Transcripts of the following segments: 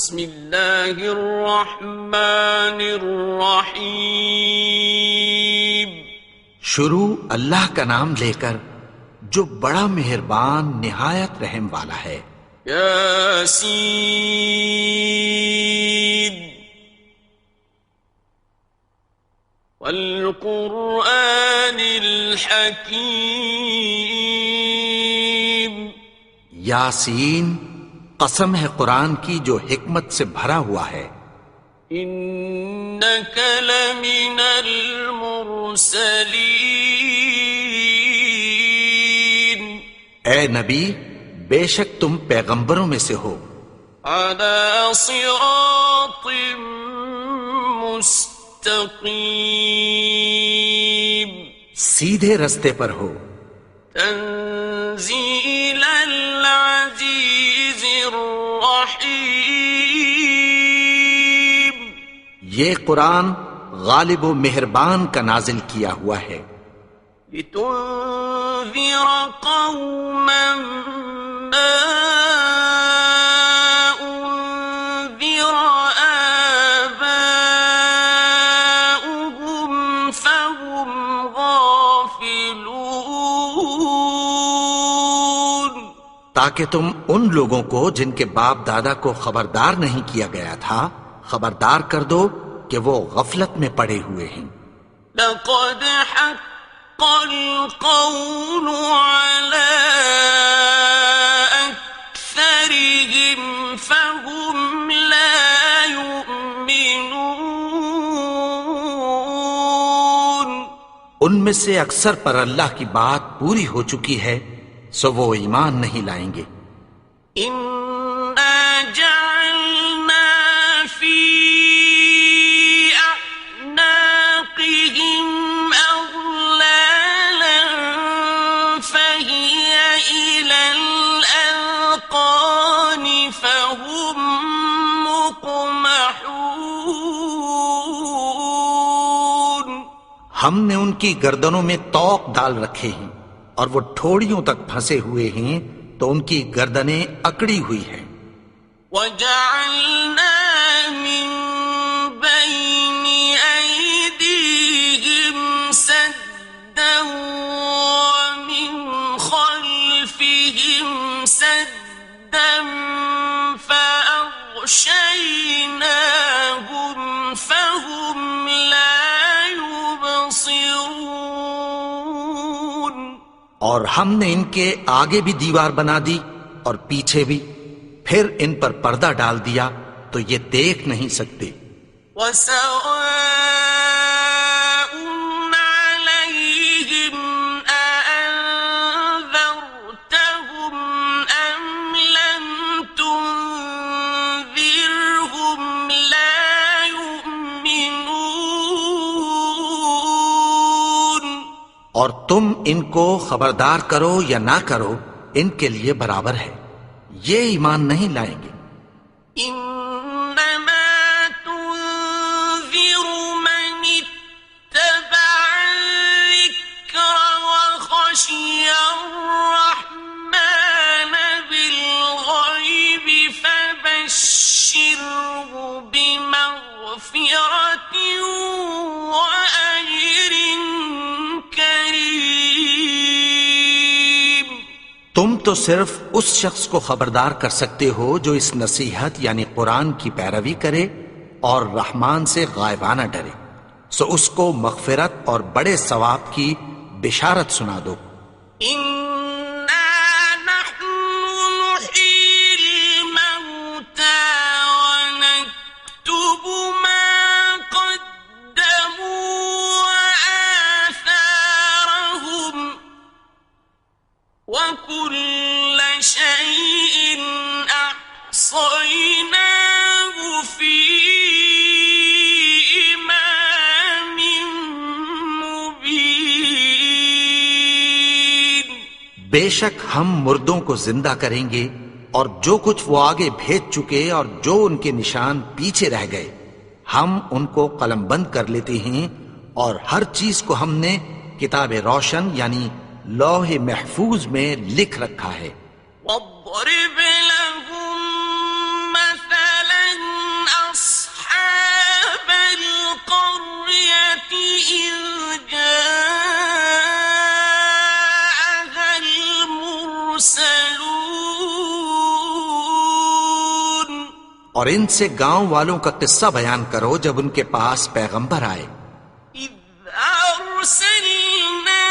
بسم اللہ الرحمن الرحیم. شروع اللہ کا نام لے کر جو بڑا مہربان نہایت رحم والا ہے. یاسین والقرآن الحکیم. یاسین، قسم ہے قرآن کی جو حکمت سے بھرا ہوا ہے. انک لمن المرسلین. اے نبی، بے شک تم پیغمبروں میں سے ہو. علی صراط مستقیم. سیدھے رستے پر ہو. تنزیل العزیز الرحیم. یہ قرآن غالب و مہربان کا نازل کیا ہوا ہے. لتنذر قوما ما انذر آباؤهم فهم غافلون. تاکہ تم ان لوگوں کو جن کے باپ دادا کو خبردار نہیں کیا گیا تھا خبردار کر دو کہ وہ غفلت میں پڑے ہوئے ہیں. لقد حق القول على أكثرهم فهم لا يؤمنون. ان میں سے اکثر پر اللہ کی بات پوری ہو چکی ہے سو وہ ایمان نہیں لائیں گے. إنا جعلنا في أعناقهم أغلالا فهي إلى الأذقان فهم مقمحون. ہم نے ان کی گردنوں میں طوق ڈال رکھے ہیں اور وہ ٹھوڑیوں تک پھنسے ہوئے ہیں تو ان کی گردنیں اکڑی ہوئی ہیں. وَجَعَلْنَا مِن بَيْنِ أَيْدِيهِمْ سَدًّا وَمِنْ خَلْفِهِمْ سَدًّا فَأَغْشَيْنَاهُمْ فَهُمْ لَا يُبْصِرُونَ. اور ہم نے ان کے آگے بھی دیوار بنا دی اور پیچھے بھی، پھر ان پر پردہ ڈال دیا تو یہ دیکھ نہیں سکتے. وَسَوَاءٌ عَلَيْهِمْ أَأَنذَرْتَهُمْ أَمْ لَمْ تُنذِرْهُمْ لَا يُؤْمِنُونَ. اور تم ان کو خبردار کرو یا نہ کرو ان کے لیے برابر ہے، یہ ایمان نہیں لائیں گے. إنما تنذر من اتبع الذكر وخشي الرحمن بالغيب فبشره بمغفرة وأجر كريم. تم تو صرف اس شخص کو خبردار کر سکتے ہو جو اس نصیحت یعنی قرآن کی پیروی کرے اور رحمان سے غائبانہ ڈرے، سو اس کو مغفرت اور بڑے ثواب کی بشارت سنا دو. إنا نحن نحيي الموتى ونكتب ما قدموا وآثارهم وكل شيء أحصيناه في إمام مبين. بے شک ہم مردوں کو زندہ کریں گے اور جو کچھ وہ آگے بھیج چکے اور جو ان کے نشان پیچھے رہ گئے ہم ان کو قلم بند کر لیتے ہیں اور ہر چیز کو ہم نے کتاب روشن یعنی لوح محفوظ میں لکھ رکھا ہے. واضرب لهم مثلا اور ان سے گاؤں والوں کا قصہ بیان کرو جب ان کے پاس پیغمبر آئے. إذ أرسلنا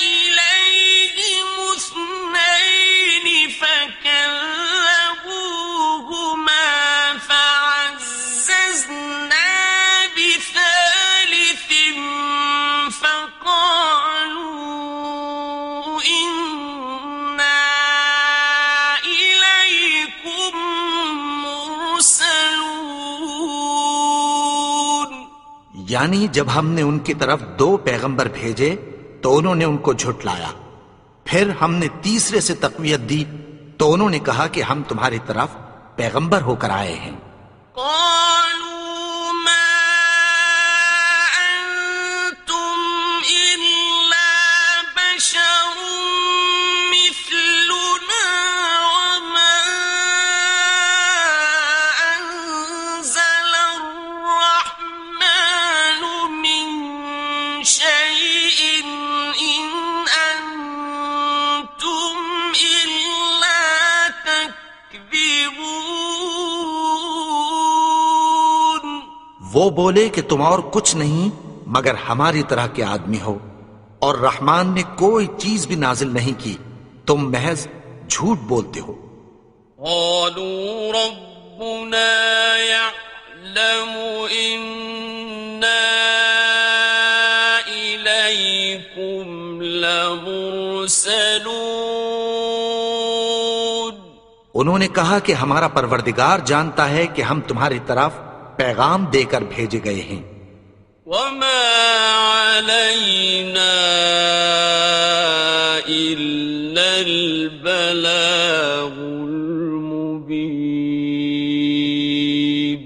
إليهم اثنين فكذبوهما فعززنا بثالث فقالوا إنا إليكم مرسلون. یعنی جب ہم نے ان کی طرف 2 پیغمبر بھیجے تو انہوں نے ان کو جھٹلایا. پھر ہم نے تیسرے سے تقویت دی تو انہوں نے کہا کہ ہم تمہاری طرف پیغمبر ہو کر آئے ہیں. قالوا ما أنتم إلا بشر مثلنا وما أنزل الرحمن من شيء إن أنتم إلا تكذبون. وہ بولے کہ تم اور کچھ نہیں مگر ہماری طرح کے آدمی ہو، اور رحمان نے کوئی چیز بھی نازل نہیں کی، تم محض جھوٹ بولتے ہو. قالوا ربنا يعلم إنا إليكم لمرسلون. انہوں نے کہا کہ ہمارا پروردگار جانتا ہے کہ ہم تمہاری طرف پیغام دے کر بھیجے گئے ہیں. وما علينا إلا البلاغ المبين.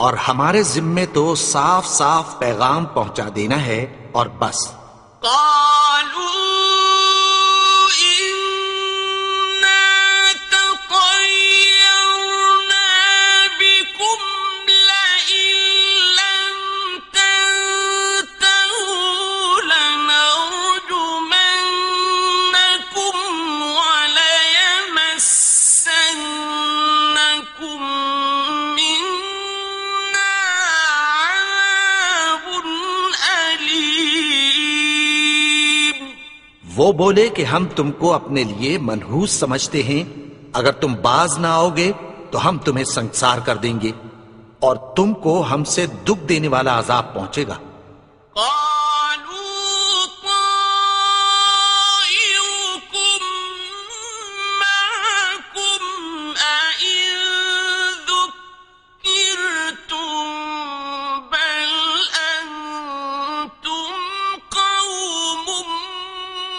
اور ہمارے ذمے تو صاف صاف پیغام پہنچا دینا ہے اور بس. قالوا إنا تطيرنا بكم لئن لم تنتهوا لنرجمنكم وليمسنكم منا عذاب أليم. وہ بولے کہ ہم تم کو اپنے لیے منحوس سمجھتے ہیں، اگر تم باز نہ آؤ گے تو ہم تمہیں سنگسار کر دیں گے اور تم کو ہم سے دکھ دینے والا عذاب پہنچے گا. قالوا طائركم معكم أئن ذكرتم بل أنتم قوم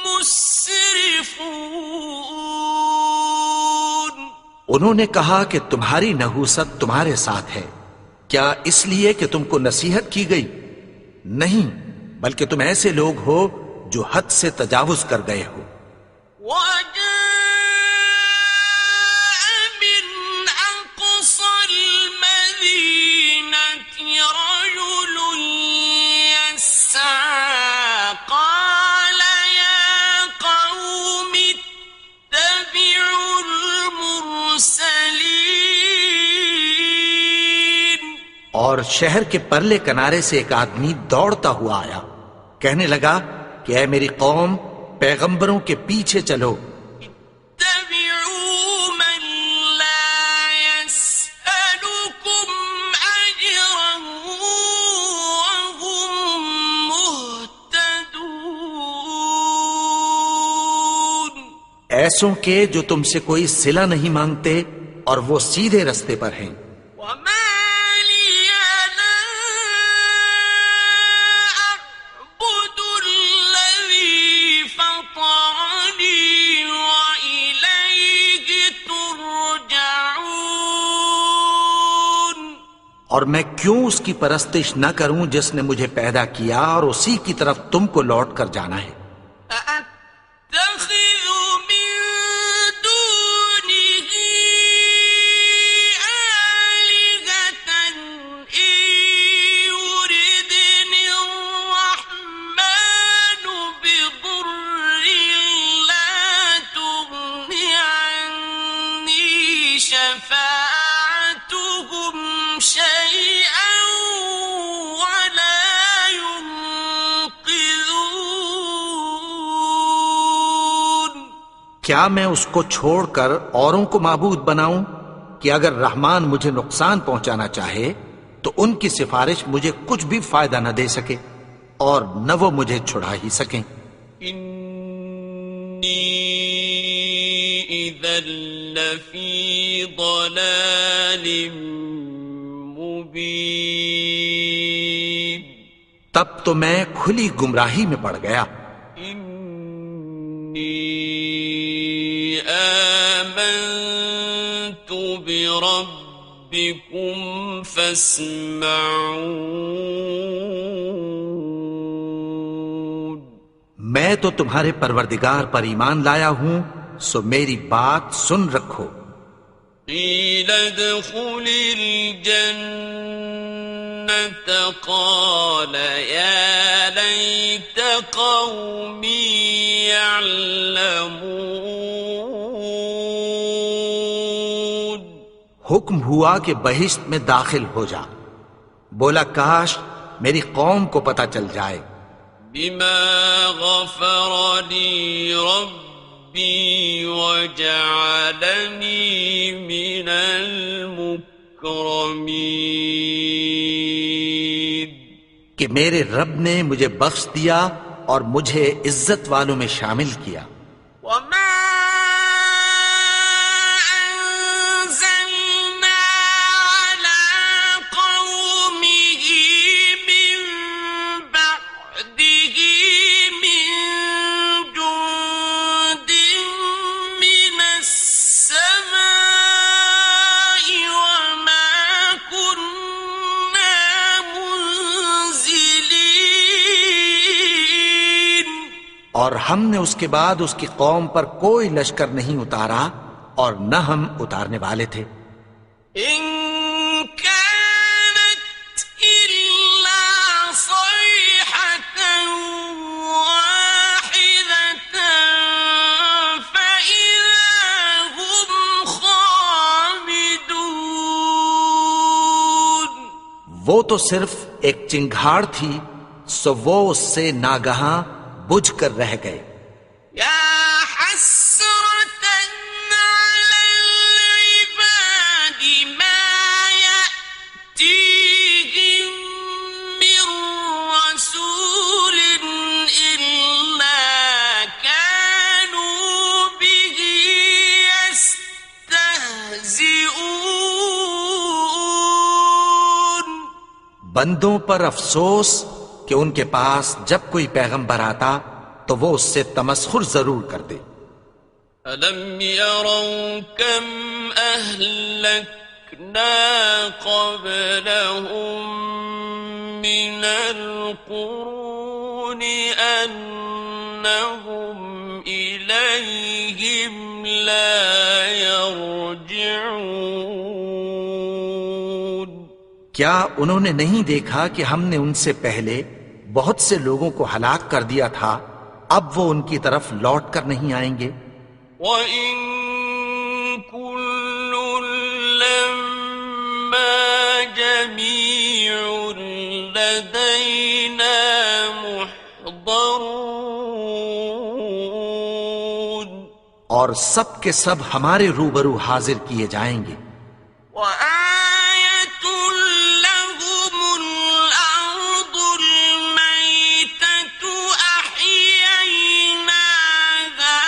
مسرفون. انہوں نے کہا کہ تمہاری نحوست تمہارے ساتھ ہے، کیا اس لیے کہ تم کو نصیحت کی گئی؟ نہیں، بلکہ تم ایسے لوگ ہو جو حد سے تجاوز کر گئے ہو. وجاء من أقصى المدينة رجل يسعى قال يا قوم اتبعوا المرسلين. اور شہر کے پرلے کنارے سے ایک آدمی دوڑتا ہوا آیا، کہنے لگا کہ اے میری قوم، پیغمبروں کے پیچھے چلو. اتبعوا من لا يسألكم أجرا وهم مهتدون. ایسوں کے جو تم سے کوئی صلہ نہیں مانگتے اور وہ سیدھے رستے پر ہیں. وما لي لا أعبد الذي فطرني وإليه ترجعون. اور میں کیوں اس کی پرستش نہ کروں جس نے مجھے پیدا کیا اور اسی کی طرف تم کو لوٹ کر جانا ہے. أأتخذ من دونه آلهة إن يردني الرحمن بضر لا تغن عني شفاعتهم کیا میں اس کو چھوڑ کر اوروں کو معبود بناؤں کہ اگر رحمان مجھے نقصان پہنچانا چاہے تو ان کی سفارش مجھے کچھ بھی فائدہ نہ دے سکے اور نہ وہ مجھے چھڑا ہی سکیں۔ انی اذا لفی ضلال مبین، تب تو میں کھلی گمراہی میں پڑ گیا۔ انی آمنت بربکم فاسمعون، میں تو تمہارے پروردگار پر ایمان لایا ہوں، سو میری بات سن رکھو۔ قیل ادخل الجنة قال یا لیت قومی یعلمون، حکم ہوا کہ بہشت میں داخل ہو جا، بولا کاش میری قوم کو پتہ چل جائے۔ بما غفر لی ربی وجعلنی من المکرمین، کہ میرے رب نے مجھے بخش دیا اور مجھے عزت والوں میں شامل کیا۔ وما أنزلنا على قومه من بعده من جند من السماء وما كنا منزلين، اور ہم نے اس کے بعد اس کی قوم پر کوئی لشکر نہیں اتارا اور نہ ہم اتارنے والے تھے۔ إن كانت إلا صيحة واحدة فإذا هم خامدون، وہ تو صرف ایک چنگھاڑ تھی، سو وہ اس سے ناگہاں بجھ کر رہ گئے۔ يا حسرة على العباد ما يأتيهم من رسول إلا كانوا به يستهزئون، بندوں پر افسوس کہ ان کے پاس جب کوئی پیغمبر آتا تو وہ اس سے تمسخر ضرور کرتے۔ أَلَمْ يَرَوْا كَمْ أَهْلَكْنَا قَبْلَهُمْ مِنَ الْقُرُونِ أَنَّهُمْ إِلَيْهِمْ لَا يَرْجِعُونَ، کیا انہوں نے نہیں دیکھا کہ ہم نے ان سے پہلے بہت سے لوگوں کو ہلاک کر دیا تھا، اب وہ ان کی طرف لوٹ کر نہیں آئیں گے۔ وَإِن كُلٌّ لَّمَّا جَمِيعٌ لَّدَيْنَا مُحْضَرُونَ، اور سب کے سب ہمارے روبرو حاضر کیے جائیں گے۔ وَآيَةٌ لَّهُمُ الْأَرْضُ الْمَيْتَةُ أَحْيَيْنَاهَا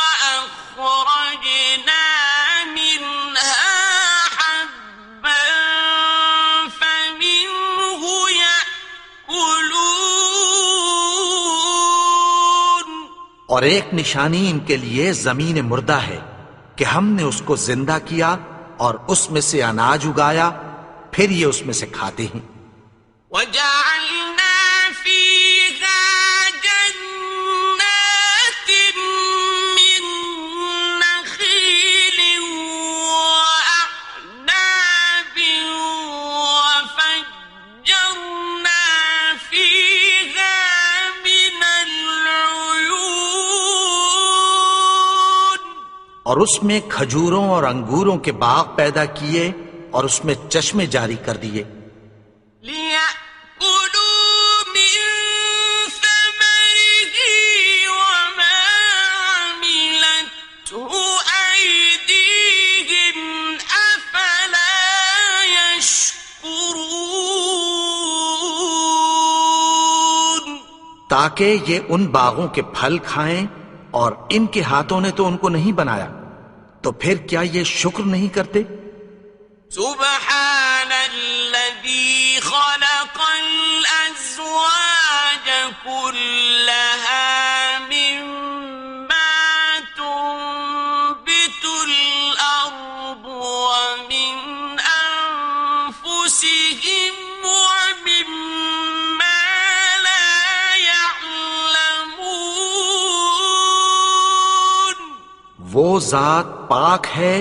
وَأَخْرَجْنَا مِنْهَا حَبًّا فَمِنْهُ يَأْكُلُونَ، اور ایک نشانی ان کے لیے زمین مردہ ہے کہ ہم نے اس کو زندہ کیا اور اس میں سے اناج اگایا، پھر یہ اس میں سے کھاتے ہیں۔ وَجَعَلْنَا فِيهَا جَنَّاتٍ مِّن نَّخِيلٍ وَأَعْنَابٍ وَفَجَّرْنَا فِيهَا مِنَ الْعُيُونِ، اور اس میں کھجوروں اور انگوروں کے باغ پیدا کیے اور اس میں چشمے جاری کر دیے۔ لِيَأْكُلُوا مِن ثَمَرِهِ وَمَا عَمِلَتْهُ تاکہ یہ ان باغوں کے پھل کھائیں، اور ان کے ہاتھوں نے تو ان کو نہیں بنایا، تو پھر کیا یہ شکر نہیں کرتے؟ سبحان الذي خلق الأزواج كلها مما تنبت الأرض ومن أنفسهم ومما لا يعلمون. وہ ذات پاک ہے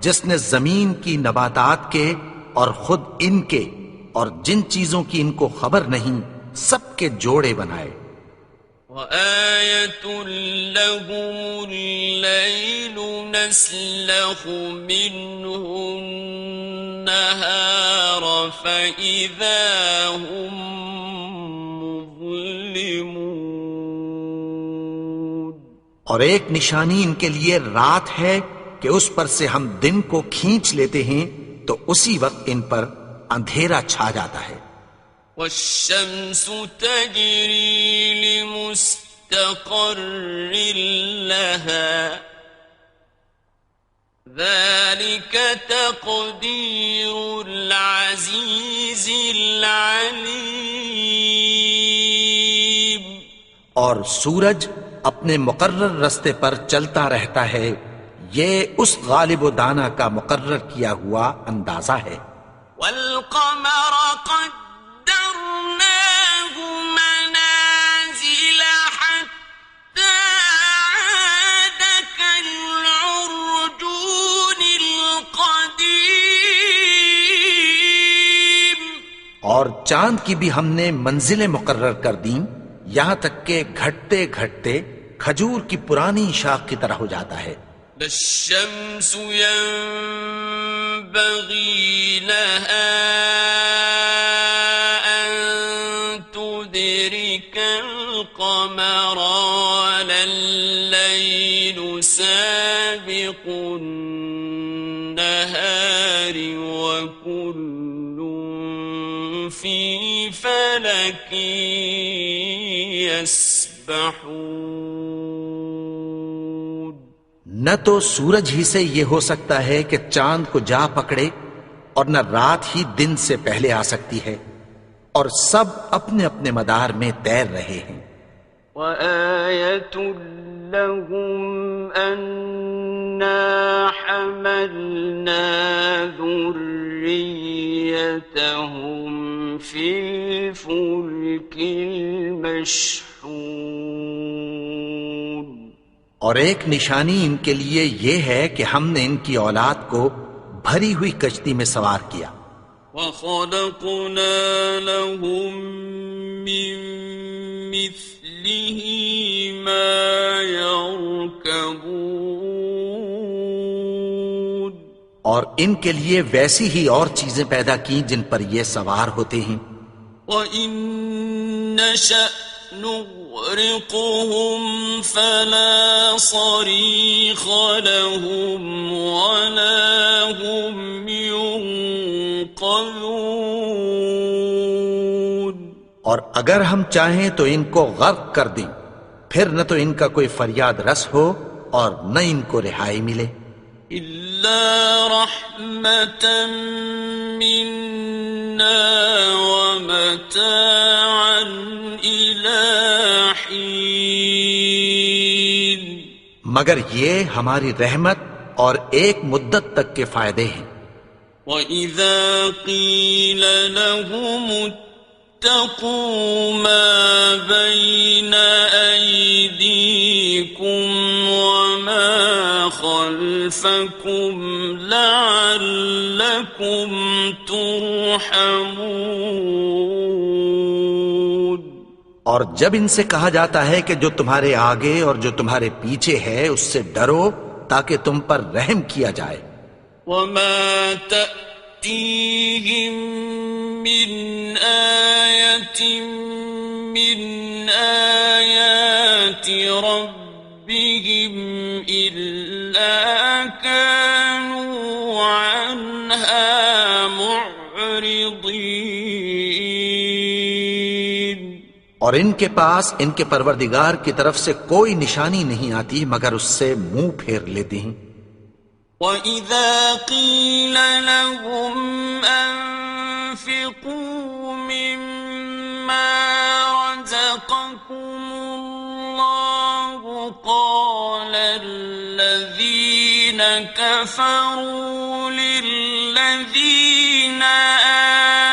جس نے زمین کی نباتات کے اور خود ان کے اور جن چیزوں کی ان کو خبر نہیں سب کے جوڑے بنائے. وَآيَةٌ لَهُمُ اللَّيْلُ نَسْلَخُ مِنْهُ النَّهَارَ فَإِذَا هُمْ مُظْلِمُونَ. اور ایک نشانی ان کے لیے رات ہے کہ اس پر سے ہم دن کو کھینچ لیتے ہیں تو اسی وقت ان پر اندھیرا چھا جاتا ہے. وَالشَّمْسُ تَجْرِي لِمُسْتَقَرٍّ لَهَا ذَلِكَ تَقْدِيرُ الْعَزِيزِ الْعَلِيمِ. اور سورج اپنے مقرر رستے پر چلتا رہتا ہے، یہ اس غالب و دانا کا مقرر کیا ہوا اندازہ ہے. وَالْقَمَرَ قَدَّرْنَاهُ مَنَازِلَ حَتَّى عَادَ كَالْعُرْجُونِ الْقَدِيمِ. اور چاند کی بھی ہم نے منزلیں مقرر کر دیں، یہاں تک کہ گھٹتے گھٹتے کھجور کی پرانی شاخ کی طرح ہو جاتا ہے. لا الشمس ينبغي لها أن تدرك القمر ولا الليل سابق النهار وكل في فلك يسبحون. نہ تو سورج ہی سے یہ ہو سکتا ہے کہ چاند کو جا پکڑے، اور نہ رات ہی دن سے پہلے آ سکتی ہے، اور سب اپنے اپنے مدار میں تیر رہے ہیں. وَآيَةٌ لَهُمْ أَنَّا حَمَلْنَا ذُرِّيَّتَهُمْ فِي الْفُلْكِ الْمَشْحُونِ. اور ایک نشانی ان کے لیے یہ ہے کہ ہم نے ان کی اولاد کو بھری ہوئی کشتی میں سوار کیا. وَخَلَقْنَا لَهُم مِّن مِّثْلِهِ مَا يَرْكَبُونَ. اور ان کے لیے ویسی ہی اور چیزیں پیدا کی جن پر یہ سوار ہوتے ہیں. وَإِن نَّشَأْ نُغْرِقْهُمْ فَلَا صَرِيخَ لَهُمْ وَلَا هُمْ يُنقَذُونَ. اور اگر ہم چاہیں تو ان کو غرق کر دیں، پھر نہ تو ان کا کوئی فریاد رس ہو اور نہ ان کو رہائی ملے. إِلَّا رَحْمَةً مِّنَّا وَمَتَاعًا إِلَىٰ حِينٍ. مگر یہ ہماری رحمت اور ایک مدت تک کے فائدے ہیں. وَإِذَا قِيلَ لَهُمُ اتَّقُوا مَا بَيْنَ أَيْدِيكُمْ وَمَا خَلْفَكُمْ لَعَلَّكُمْ تُرْحَمُونَ. اور جب ان سے کہا جاتا ہے کہ جو تمہارے آگے اور جو تمہارے پیچھے ہے اس سے ڈرو تاکہ تم پر رحم کیا جائے. وَمَا تَأْتِيهِم مِّنْ آيَةٍ مِّنْ آيَاتِ رَبِّهِمْ إِلَّا كَانُوا عَنْهَا مُعْرِضِينَ. اور ان کے پاس ان کے پروردگار کی طرف سے کوئی نشانی نہیں آتی مگر اس سے منہ پھیر لیتے ہیں۔ وَإِذَا قِيلَ لَهُمْ أَنفِقُوا مِمَّا رَزَقَكُمُ اللَّهُ قَالَ الَّذِينَ كَفَرُوا لِلَّذِينَ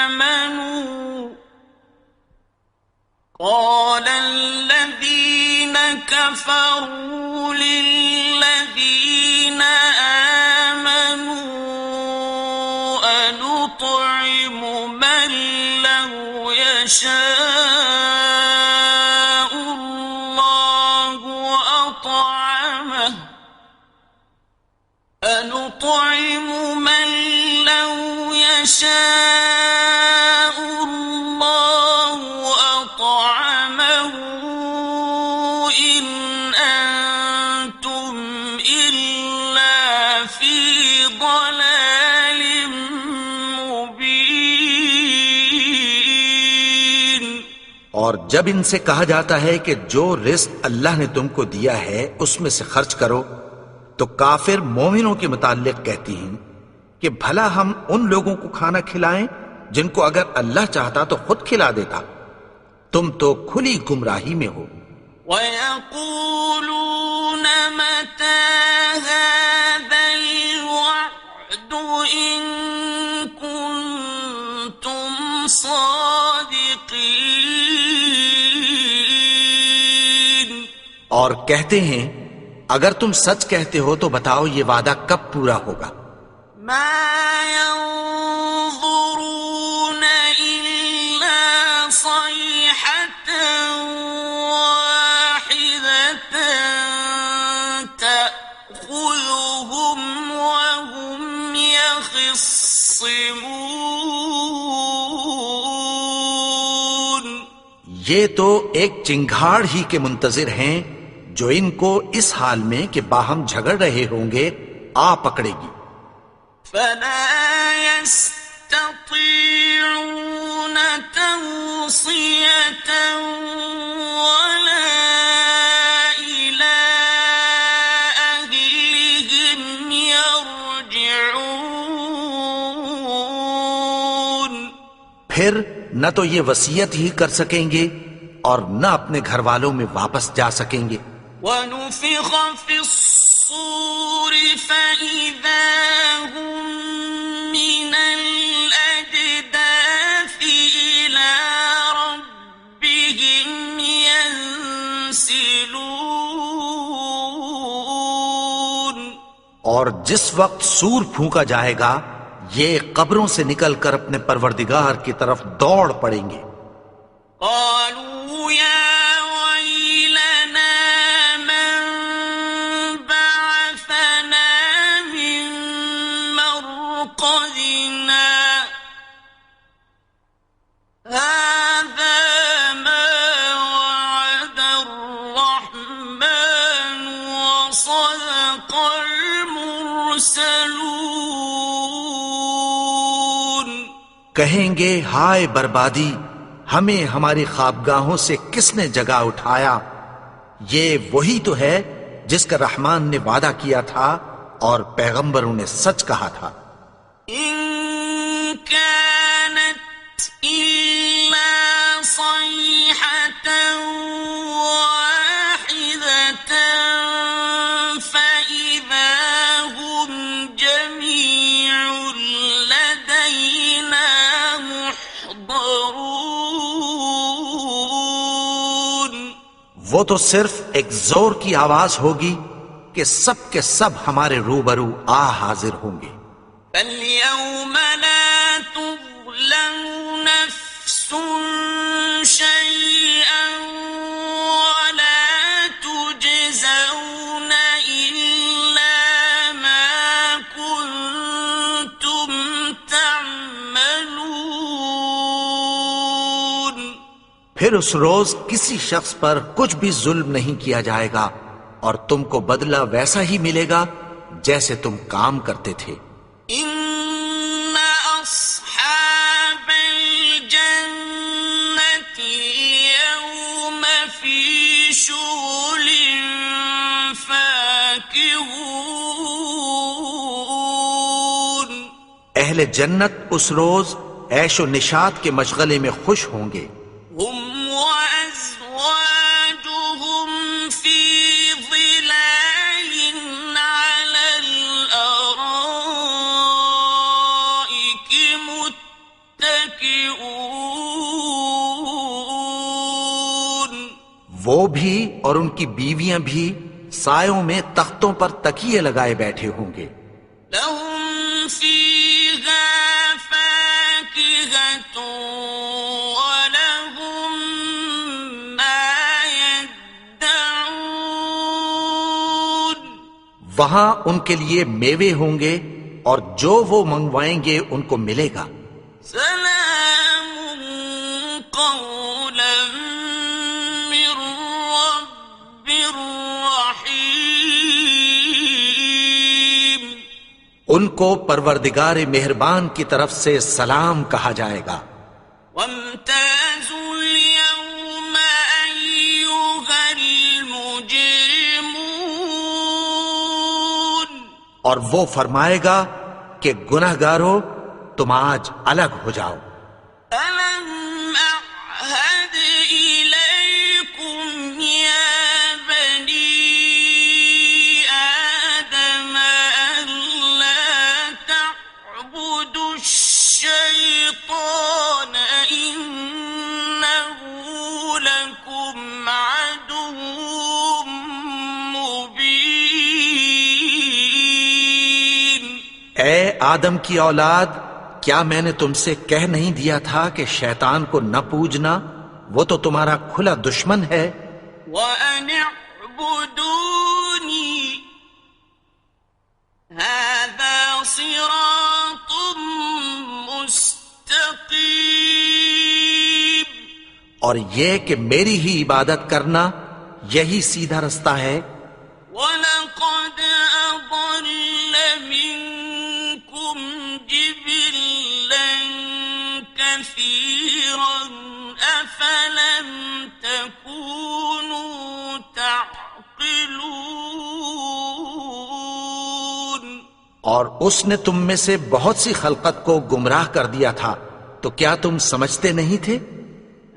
آمَنُوا أَنُطْعِمُ مَن لَّوْ يَشَاءُ اللَّهُ أَطْعَمَهُ إِنْ أَنْتُمْ إِلَّا فِي ضَلَالٍ مُبِينٍ۔ اور جب ان سے کہا جاتا ہے کہ جو رزق اللہ نے تم کو دیا ہے اس میں سے خرچ کرو، تو کافر مومنوں کے متعلق کہتی ہیں کہ بھلا ہم ان لوگوں کو کھانا کھلائیں جن کو اگر اللہ چاہتا تو خود کھلا دیتا، تم تو کھلی گمراہی میں ہو۔ وَيَقُولُونَ مَتَى هَذَا الْوَعْدُ إِن كُنتُمْ صَادِقِينَ۔ اور کہتے ہیں اگر تم سچ کہتے ہو تو بتاؤ یہ وعدہ کب پورا ہوگا؟ مَا يَنظُرُونَ إِلَّا صَيْحَةً وَاحِدَةً تَأْخُذُهُمْ وَهُمْ يَخِصِّمُونَ۔ یہ تو ایک چنگھاڑ ہی کے منتظر ہیں جو ان کو اس حال میں کہ باہم جھگڑ رہے ہوں گے آ پکڑے گی۔ فَلَا يَسْتَطِيعُونَ تَوْصِيَةً وَلَا إِلَىٰ أَهْلِهِمْ يَرْجِعُونَ۔ پھر نہ تو یہ وصیت ہی کر سکیں گے اور نہ اپنے گھر والوں میں واپس جا سکیں گے۔ وَنُفِخَ فِي الصُّورِ فَإِذَا هُم مِّنَ الْأَجْدَاثِ إِلَىٰ رَبِّهِمْ يَنسِلُونَ۔ اور جس وقت سور پھونکا جائے گا یہ قبروں سے نکل کر اپنے پروردگار کی طرف دوڑ پڑیں گے۔ قالوا يا ويلنا من بعثنا من مرقدنا هذا ما وعد الرحمن وصدق المرسلون۔ کہیں گے ہائے بربادی، ہمیں ہماری خوابگاہوں سے کس نے جگا اٹھایا؟ یہ وہی تو ہے جس کا رحمان نے وعدہ کیا تھا اور پیغمبروں نے سچ کہا تھا۔ إن كانت إلا صيحة واحدة فإذا هم جميع لدينا محضرون۔ وہ تو صرف ایک زور کی آواز ہوگی کہ سب کے سب ہمارے روبرو آ حاضر ہوں گے۔ فَالْيَوْمَ لَا تُظْلَمُ نَفْسٌ شَيْئًا وَلَا تُجْزَوْنَ إِلَّا مَا كُنتُمْ تَعْمَلُونَ۔ پھر اس روز کسی شخص پر کچھ بھی ظلم نہیں کیا جائے گا اور تم کو بدلہ ویسا ہی ملے گا جیسے تم کام کرتے تھے۔ إِنَّ أَصْحَابَ الْجَنَّةِ الْيَوْمَ فاكهون اہل جنت اس روز عیش و نشاط کے مشغلے میں خوش ہوں گے. هم وأزواجهم في ظلال على الأرائك متكئون وہ بھی اور ان کی بیویاں بھی سایوں میں تختوں پر تکیے لگائے بیٹھے ہوں گے. لهم فيها فاكهة ولهم ما يدعون وہاں ان کے لیے میوے ہوں گے اور جو وہ منگوائیں گے ان کو ملے گا. سلام قولا من رب رحيم ان کو پروردگار مہربان کی طرف سے سلام کہا جائے گا. وامتازوا اليوم أيها المجرمون اور وہ فرمائے گا کہ گنہگارو تم آج الگ ہو جاؤ. ألم أعهد إليكم يا بني آدم ألا تعبدوا الشيطان إنه لكم عدو مبين اے آدم کی اولاد، کیا میں نے تم سے کہہ نہیں دیا تھا کہ شیطان کو نہ پوجنا؟ وہ تو تمہارا کھلا دشمن ہے. وَأَنِ اعْبُدُونِي هَذَا صِرَاطٌ مُسْتَقِيمٌ اور یہ کہ میری ہی عبادت کرنا یہی سیدھا رستہ ہے. وَلَقَدْ أَضَلَّ مِنكُمْ جِبِلًّا كَثِيرًا أَفَلَمْ تَكُونُوا تَعْقِلُونَ اور اس نے تم میں سے بہت سی خلقت کو گمراہ کر دیا تھا، تو کیا تم سمجھتے نہیں تھے؟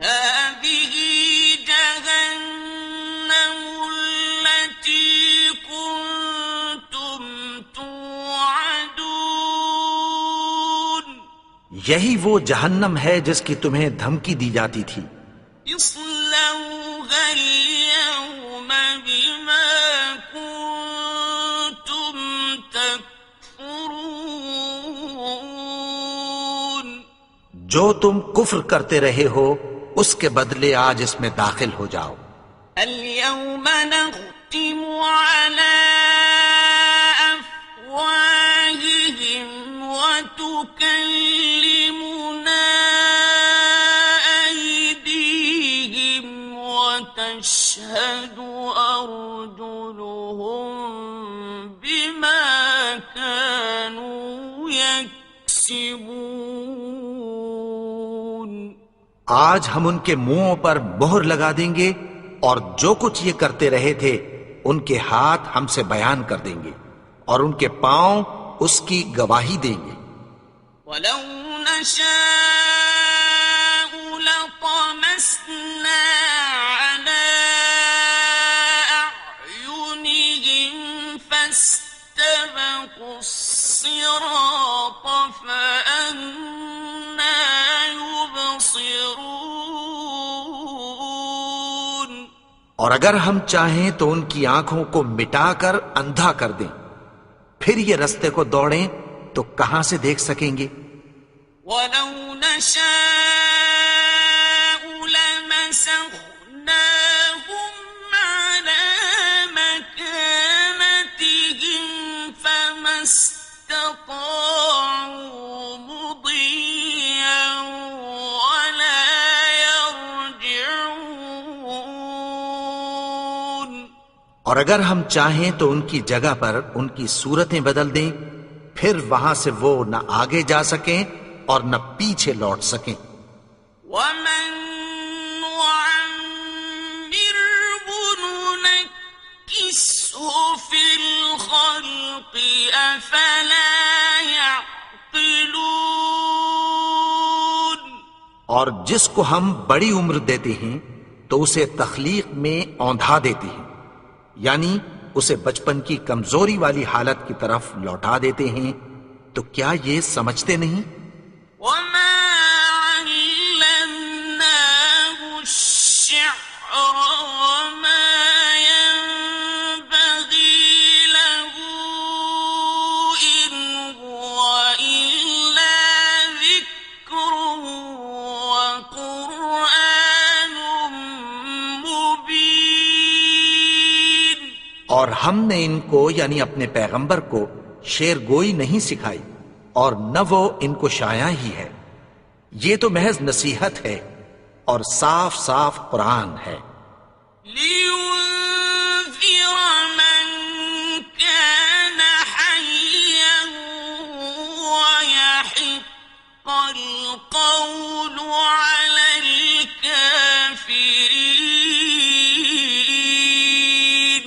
هذه جهنم التي كنتم توعدون یہی وہ جہنم ہے جس کی تمہیں دھمکی دی جاتی تھی. اصلوها اليوم بما كنتم تكفرون جو تم کفر کرتے رہے ہو اس کے بدلے آج اس میں داخل ہو جاؤ. اليوم نختم على أفواههم وتكلمنا أيديهم وتشهد أرجلهم بما كانوا يكسبون آج ہم ان کے منہوں پر مہر لگا دیں گے اور جو کچھ یہ کرتے رہے تھے ان کے ہاتھ ہم سے بیان کر دیں گے اور ان کے پاؤں اس کی گواہی دیں گے. ولو نشاء لطمسنا على أعينهم فاستبقوا الصراط فأنى يبصرون اور اگر ہم چاہیں تو ان کی آنکھوں کو مٹا کر اندھا کر دیں، پھر یہ رستے کو دوڑیں تو کہاں سے دیکھ سکیں گے؟ ولو نشاء لمسخناهم على مكانتهم فما استطاعوا مضيا ولا يرجعون اور اگر ہم چاہیں تو ان کی جگہ پر ان کی صورتیں بدل دیں، پھر وہاں سے وہ نہ آگے جا سکیں اور نہ پیچھے لوٹ سکیں. ومن نعمره ننكسه في الخلق أفلا يعقلون اور جس کو ہم بڑی عمر دیتے ہیں تو اسے تخلیق میں اوندھا دیتے ہیں، یعنی اسے بچپن کی کمزوری والی حالت کی طرف لوٹا دیتے ہیں، تو کیا یہ سمجھتے نہیں؟ وما علمناه الشعر وما ينبغي له إن هو إلا ذكر وقرآن مبين اور ہم نے ان کو یعنی اپنے پیغمبر کو شعر گوئی نہیں سکھائی، اور نہ وہ ان کو شایع ہی ہے، یہ تو محض نصیحت ہے اور صاف صاف قرآن ہے، لينذر من كان حيا ويحق القول على الكافرين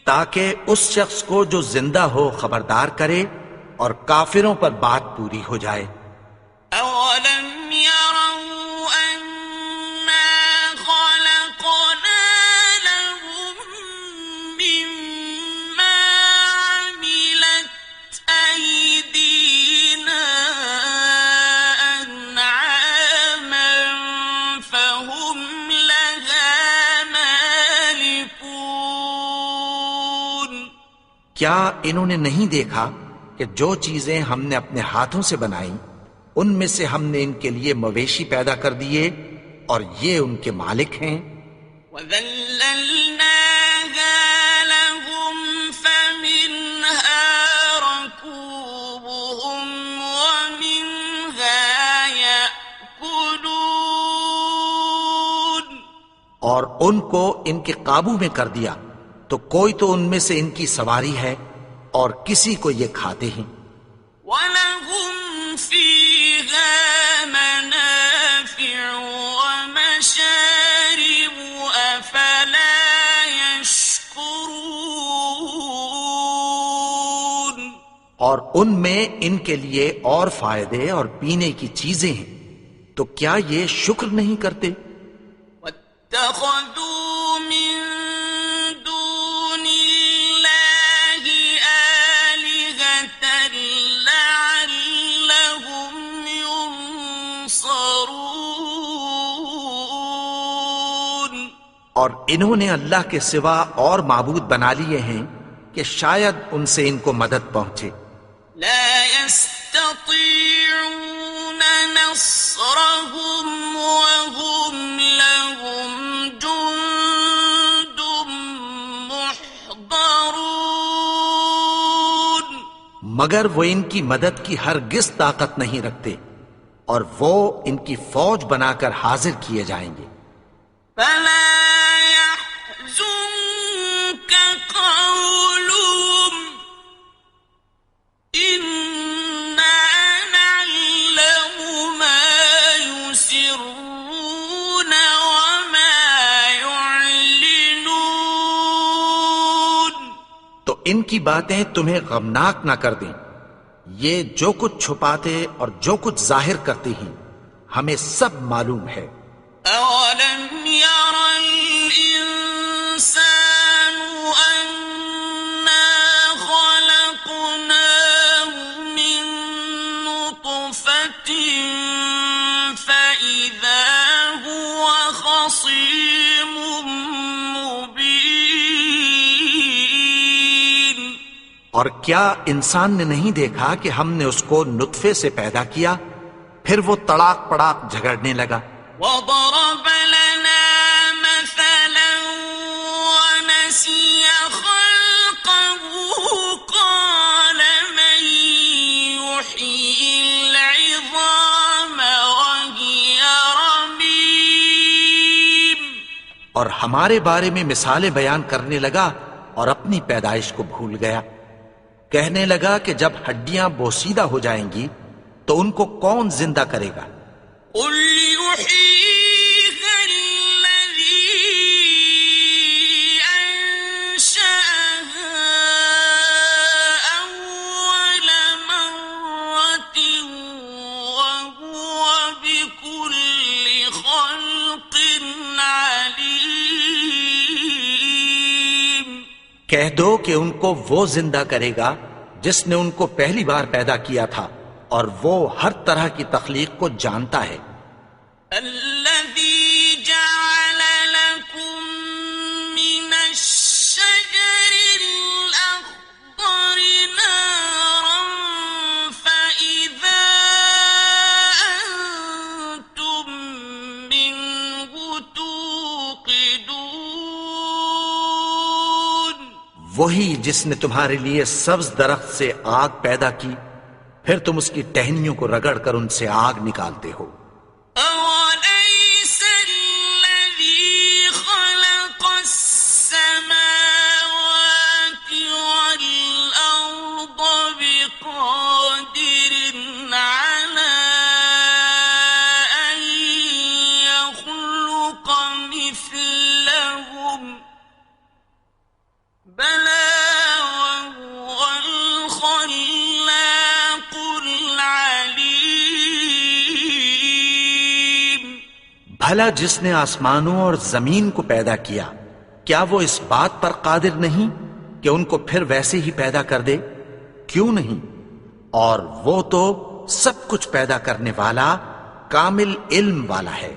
تاکہ اس شخص کو جو زندہ ہو خبردار کرے اور کافروں پر بات پوری ہو جائے۔ أولم يروا أنا خلقنا لهم مما عملت أيدينا أنعاما فهم لها مالكون کیا انہوں نے نہیں دیکھا کہ جو چیزیں ہم نے اپنے ہاتھوں سے بنائیں ان میں سے ہم نے ان کے لیے مویشی پیدا کر دیے اور یہ ان کے مالک ہیں؟ وَذَلَّلْنَاهَا لَهُمْ فَمِنْهَا رَكُوبُهُمْ وَمِنْهَا يَأْكُلُونَ اور ان کو ان کے قابو میں کر دیا تو کوئی تو ان میں سے ان کی سواری ہے اور کسی کو یہ کھاتے ہیں۔ وَلَهُمْ فِيهَا مَنَافِعُ وَمَشَارِبُ أَفَلَا يَشْكُرُونَ اور ان میں ان کے لیے اور فائدے اور پینے کی چیزیں ہیں، تو کیا یہ شکر نہیں کرتے؟ وَاتَّخَذُوا مِن دُونِ اللَّهِ آلِهَةً لَعَلَّهُمْ يُنصَرُونَ اور انہوں نے اللہ کے سوا اور معبود بنا لیے ہیں کہ شاید ان سے ان کو مدد پہنچے۔ لا يستطيعون نصرهم وهم لهم جند محضرون مگر وہ ان کی مدد کی ہرگز طاقت نہیں رکھتے اور وہ ان کی فوج بنا کر حاضر کیے جائیں گے۔ فلا يحزنك قولهم إنا نعلم ما يسرون وما يعلنون تو ان کی باتیں تمہیں غمناک نہ کر دیں، یہ جو کچھ چھپاتے اور جو کچھ ظاہر کرتے ہیں ہمیں سب معلوم ہے۔ أولم ير الإنسان أنا خلقناه من نطفة فإذا هو خصيم مبين اور کیا انسان نے نہیں دیکھا کہ ہم نے اس کو نطفے سے پیدا کیا، پھر وہ تڑاک پڑاک جھگڑنے لگا۔ وضرب لنا مثلا ونسي خلقه قال من يحيي العظام وهي رميم اور ہمارے بارے میں مثالیں بیان کرنے لگا اور اپنی پیدائش کو بھول گیا۔ کہنے لگا کہ جب ہڈیاں بوسیدہ ہو جائیں گی تو ان کو کون زندہ کرے گا؟ قل يحييها الذي أنشأها کہہ دو کہ ان کو وہ زندہ کرے گا جس نے ان کو پہلی بار پیدا کیا تھا، اور وہ ہر طرح کی تخلیق کو جانتا ہے۔ الذي جعل لكم من الشجر الأخضر نارا فإذا أنتم منه توقدون، وہی جس نے تمہارے لیے سبز درخت سے آگ پیدا کی، پھر تم اس کی ٹہنیوں کو رگڑ کر ان سے آگ نکالتے ہو۔ أوليس الذي خلق السماوات والأرض بقادر على أن يخلق مثلهم بلى وهو الخلاق العليم۔ بھلا جس نے آسمانوں اور زمین کو پیدا کیا، کیا وہ اس بات پر قادر نہیں کہ ان کو پھر ویسے ہی پیدا کر دے؟ کیوں نہیں؟ اور وہ تو سب کچھ پیدا کرنے والا، کامل علم والا ہے۔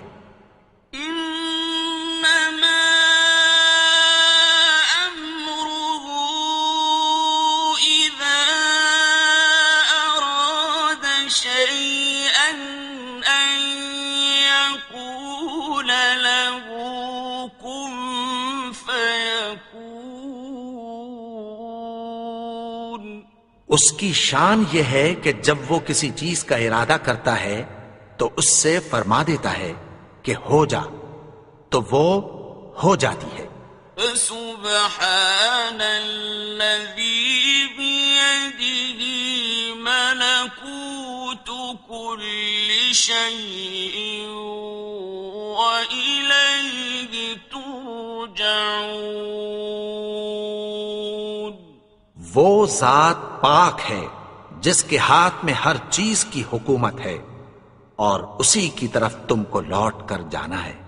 إنما أمره إذا أراد شيئا أن يقول له كن فيكون۔ اس کی شان یہ ہے کہ جب وہ کسی چیز کا ارادہ کرتا ہے تو اس سے فرما دیتا ہے کہ ہو جا، تو وہ ہو جاتی ہے۔ فسبحان الذي بيده ملكوت كل شيء وإليه ترجعون۔ وہ ذات پاک ہے جس کے ہاتھ میں ہر چیز کی حکومت ہے، اور اسی کی طرف تم کو لوٹ کر جانا ہے۔